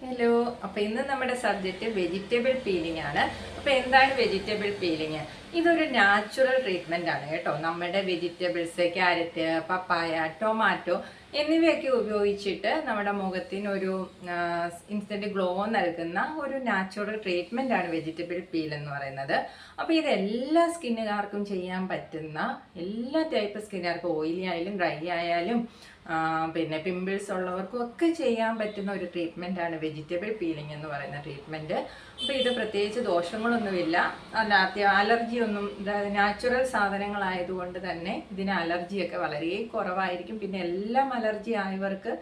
Hello. അപ്പോൾ ഇന്ന് നമ്മുടെ സബ്ജക്റ്റ് വെജിറ്റബിൾ പീലിംഗ് ആണ്. അപ്പോൾ എന്താണ് വെജിറ്റബിൾ പീലിംഗ്? ഇതൊരു നാച്ചുറൽ ട്രീറ്റ്മെൻ്റ് ആണ് കേട്ടോ. നമ്മുടെ വെജിറ്റബിൾസ്, ക്യാരറ്റ്, പപ്പായ, ടൊമാറ്റോ എന്നിവയൊക്കെ ഉപയോഗിച്ചിട്ട് നമ്മുടെ മുഖത്തിനൊരു ഇൻസ്റ്റൻറ്റ് ഗ്ലോ നൽകുന്ന ഒരു നാച്ചുറൽ ട്രീറ്റ്മെൻ്റ് ആണ് വെജിറ്റബിൾ പീൽ എന്ന് പറയുന്നത്. അപ്പോൾ ഇത് എല്ലാ സ്കിന്നുകാർക്കും ചെയ്യാൻ പറ്റുന്ന, എല്ലാ ടൈപ്പ് സ്കിന്നുകാർക്കും, ഓയിലി ആയാലും ഡ്രൈ ആയാലും പിന്നെ പിമ്പിൾസ് ഉള്ളവർക്കും ഒക്കെ ചെയ്യാൻ പറ്റുന്ന ഒരു ട്രീറ്റ്മെൻ്റ് ആണ് വെജിറ്റബിൾ പീലിംഗ് എന്ന് പറയുന്ന ട്രീറ്റ്മെൻറ്റ്. അപ്പോൾ ഇത് പ്രത്യേകിച്ച് ദോഷങ്ങളൊന്നുമില്ല, അലർജി ഒന്നും, നാച്ചുറൽ സാധനങ്ങളായതുകൊണ്ട് തന്നെ ഇതിന് അലർജിയൊക്കെ വളരെ കുറവായിരിക്കും. പിന്നെ എല്ലാം അലർജി ആയവർക്ക്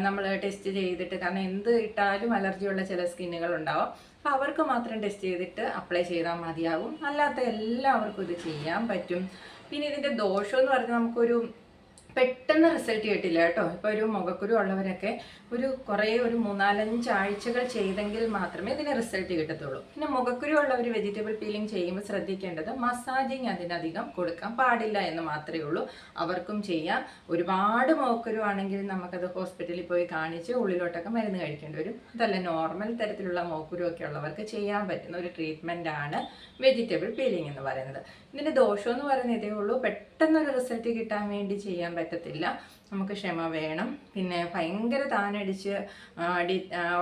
നമ്മൾ ടെസ്റ്റ് ചെയ്തിട്ട്, കാരണം എന്ത് ഇട്ടാലും അലർജിയുള്ള ചില സ്കിന്നുകൾ ഉണ്ടാവും, അപ്പോൾ അവർക്ക് മാത്രം ടെസ്റ്റ് ചെയ്തിട്ട് അപ്ലൈ ചെയ്താൽ മതിയാകും. അല്ലാത്ത എല്ലാവർക്കും ഇത് ചെയ്യാൻ പറ്റും. പിന്നെ ഇതിൻ്റെ ദോഷം എന്ന് പറഞ്ഞാൽ നമുക്കൊരു പെട്ടെന്ന് റിസൾട്ട് കിട്ടില്ല കേട്ടോ. ഇപ്പോൾ ഒരു മുഖക്കുരു ഉള്ളവരൊക്കെ ഒരു 3-4-5 ആഴ്ചകൾ ചെയ്തെങ്കിൽ മാത്രമേ ഇതിന് റിസൾട്ട് കിട്ടത്തുള്ളൂ. പിന്നെ മുഖക്കുരു ഉള്ളവർ വെജിറ്റബിൾ പീലിംഗ് ചെയ്യുമ്പോൾ ശ്രദ്ധിക്കേണ്ടത് മസാജിങ് അതിനധികം കൊടുക്കാൻ പാടില്ല എന്ന് മാത്രമേ ഉള്ളൂ. അവർക്കും ചെയ്യാം. ഒരുപാട് മുഖക്കുരു ആണെങ്കിൽ നമുക്കത് ഹോസ്പിറ്റലിൽ പോയി കാണിച്ച് ഉള്ളിലോട്ടൊക്കെ മരുന്ന് കഴിക്കേണ്ടി വരും. അതല്ല, നോർമൽ തരത്തിലുള്ള മുഖക്കുരു ഒക്കെ ഉള്ളവർക്ക് ചെയ്യാൻ പറ്റുന്ന ഒരു ട്രീറ്റ്മെൻ്റ് ആണ് വെജിറ്റബിൾ പീലിംഗ് എന്ന് പറയുന്നത്. ഇതിൻ്റെ ദോഷം എന്ന് പറയുന്നത് ഇതേ ഉള്ളൂ, പെട്ടെന്നൊരു റിസൾട്ട് കിട്ടാൻ വേണ്ടി ചെയ്യാൻ പറ്റത്തില്ല. നമുക്ക് ക്ഷമ വേണം. പിന്നെ ഭയങ്കര താനടിച്ച്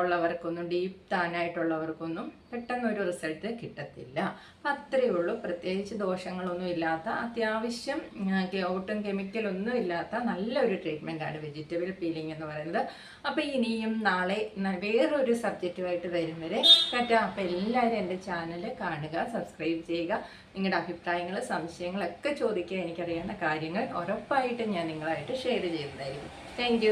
ഉള്ളവർക്കൊന്നും, ഡീപ്പ് താനായിട്ടുള്ളവർക്കൊന്നും പെട്ടെന്നൊരു റിസൾട്ട് കിട്ടത്തില്ല. അപ്പം അത്രയേ ഉള്ളൂ. പ്രത്യേകിച്ച് ദോഷങ്ങളൊന്നും ഇല്ലാത്ത, അത്യാവശ്യം ഒട്ടും കെമിക്കലൊന്നും ഇല്ലാത്ത നല്ലൊരു ട്രീറ്റ്മെൻറ്റാണ് വെജിറ്റബിൾ പീലിംഗ് എന്ന് പറയുന്നത്. അപ്പോൾ ഇനിയും നാളെ വേറൊരു സബ്ജക്റ്റുമായിട്ട് വരും വരെ ടാറ്റാ. അപ്പോൾ എല്ലാവരും എൻ്റെ ചാനൽ കാണുക, സബ്സ്ക്രൈബ് ചെയ്യുക. നിങ്ങളുടെ അഭിപ്രായങ്ങൾ, സംശയങ്ങളൊക്കെ ചോദിക്കുക. എനിക്കറിയാവുന്ന കാര്യങ്ങൾ ഉറപ്പായിട്ടും ഞാൻ നിങ്ങളായിട്ട് ഷെയർ ചെയ്യുന്നതായിരിക്കും. താങ്ക്